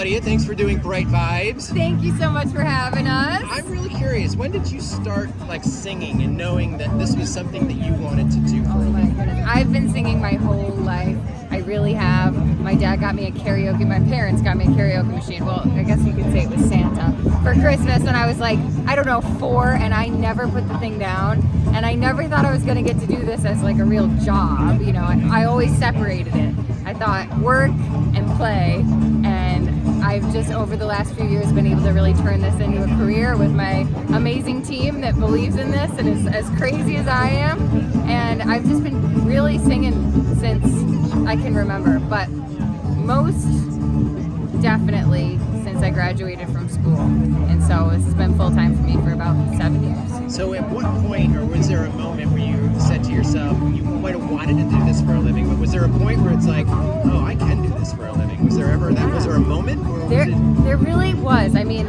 Claudia. Thanks for doing Bright Vibes. Thank you so much for having us. I'm really curious. When did you start singing and knowing that this was something that you wanted to do for a living? Oh my goodness. I've been singing my whole life. I really have. My dad got me a karaoke. My parents got me a karaoke machine. Well, I guess you could say it was Santa for Christmas when I was 4, and I never put the thing down. And I never thought I was going to get to do this as a real job. I always separated it. I thought work and play, and I've just over the last few years been able to really turn this into a career with my amazing team that believes in this and is as crazy as I am. And I've just been really singing since I can remember, but most definitely since I graduated from school. And so this has been full time for me for about 7 years. So at what point, or was there a moment where you said to yourself, you might have wanted to do this for a living, but was there a point where it's oh, I can do this for a living? Was there ever that? Was there a moment? Or there really was. I mean,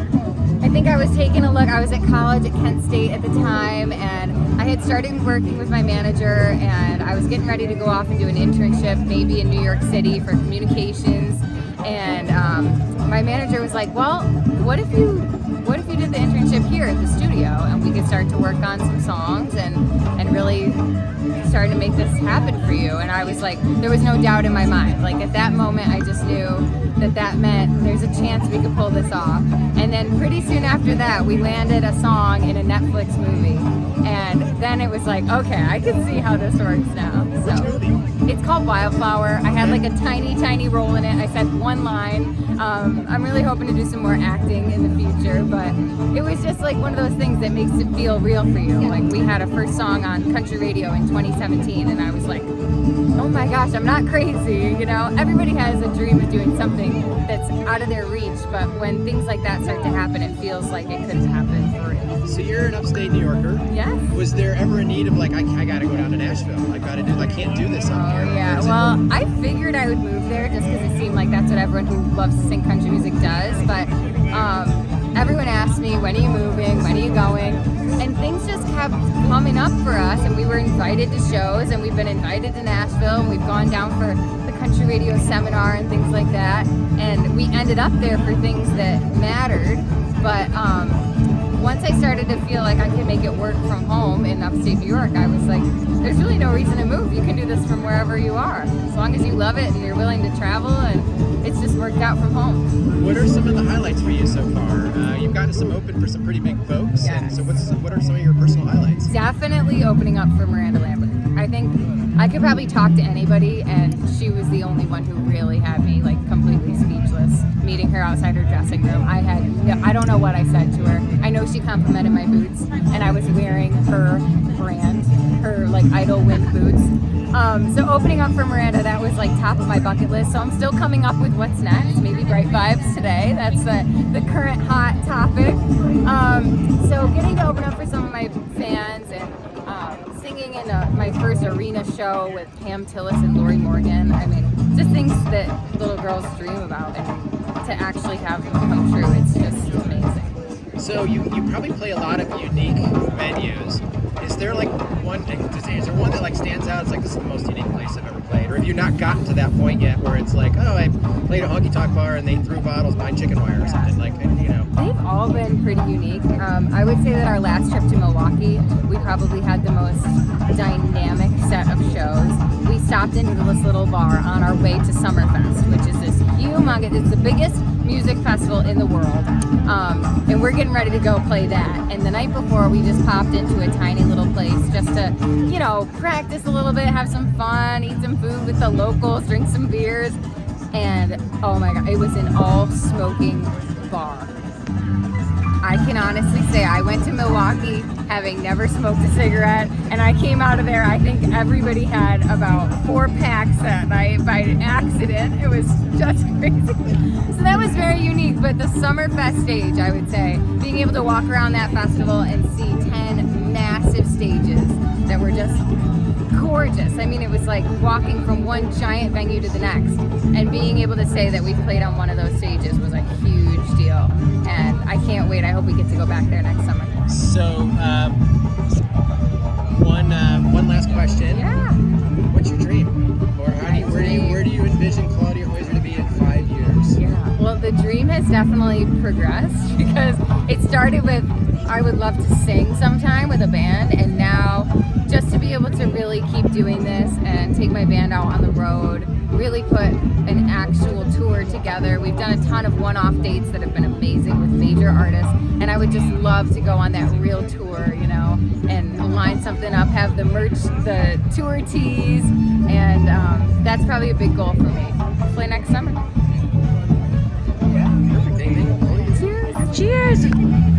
I think I was taking a look. I was at college at Kent State at the time, and I had started working with my manager, and I was getting ready to go off and do an internship, maybe in New York City for communications. And my manager was like, well, what if you did the internship here at the studio, and we could start to work on some songs and really start to make this happen for you? And I was like, there was no doubt in my mind. At that moment, I just knew that meant there's a chance we could pull this off. And then pretty soon after that, we landed a song in a Netflix movie. And then it was okay, I can see how this works now. So it's called Wildflower. I had a tiny role in it. I said one line. I'm really hoping to do some more acting in the future, but it was just one of those things that makes it feel real for you. We had a first song on country radio in 2017, and I was like, oh my gosh, I'm not crazy. Everybody has a dream of doing something that's out of their reach, but when things like that start to happen, it feels like it could happen for real. So you're an upstate New Yorker. Yes. Was there ever a need of I gotta go down to Nashville? I can't do this up here. Oh yeah. Well, I figured I would move there just because it seemed like that's what everyone who loves to sing country music does. But everyone asked me, when are you moving? When are you going? And things just kept coming up for us, and we were invited to shows, and we've been invited to Nashville, and we've gone down for the country radio seminar and things like that. And we ended up there for things that mattered. But once I started to feel like I could make it work from home in upstate New York, I was like, there's really no reason to move. You can do this from wherever you are, as long as you love it and you're willing to travel, and it's just worked out from home. What are some of the highlights for you so far? You've gotten some open for some pretty big folks. Yes. And so what are some of your personal highlights? Definitely opening up for Miranda Lambert. I think I could probably talk to anybody, and she was the only one who really had me completely speechless. Meeting her outside her dressing room, I don't know what I said to her. I know she complimented my boots, and I was wearing her brand, her Idol Wind boots. So opening up for Miranda, that was top of my bucket list. So I'm still coming up with what's next. Maybe Bright Vibes today. That's the current hot topic. So getting to open up for some of my fans and singing in my first arena show with Pam Tillis and Lori Morgan. I mean, just things that little girls dream about, and to actually have them come true, it's just amazing. So you probably play a lot of unique venues. Is there one that stands out? It's this is the most unique place I've ever played. Or have you not gotten to that point yet where it's oh, I played a honky tonk bar and they threw bottles behind chicken wire or something They've all been pretty unique. I would say that our last trip to Milwaukee, we probably had the most dynamic set of shows. We stopped into this little bar on our way to Summerfest, which is this humongous, it's the biggest music festival in the world. And we're getting ready to go play that. And the night before, we just popped into a tiny little place just to, practice a little bit, have some fun, eat some food with the locals, drink some beers. And oh my God, it was an all-smoking bar. I can honestly say I went to Milwaukee having never smoked a cigarette, and I came out of there, I think everybody had about 4 packs that night by accident. It was just crazy. So that was very unique, but the Summerfest stage, I would say, being able to walk around that festival and see 10 massive stages that were just gorgeous. I mean, it was like walking from one giant venue to the next, and being able to say that we played on one of those stages was a huge deal, and I can't wait. I hope we get to go back there next summer. So, one last question. Yeah. What's your dream? Or where do you envision Claudia Hoyser to be in 5 years? Yeah. Well, the the dream has definitely progressed because it started with I would love to sing sometime with a band, and now just to be able to really keep doing this and take my band out on the road, really put an actual tour together. We've done a ton of one-off dates that have been amazing with major artists, and I would just love to go on that real tour, you know, and line something up, have the merch, the tour tees, and that's probably a big goal for me. Hopefully next summer. Perfect. Anything? Cheers! Cheers!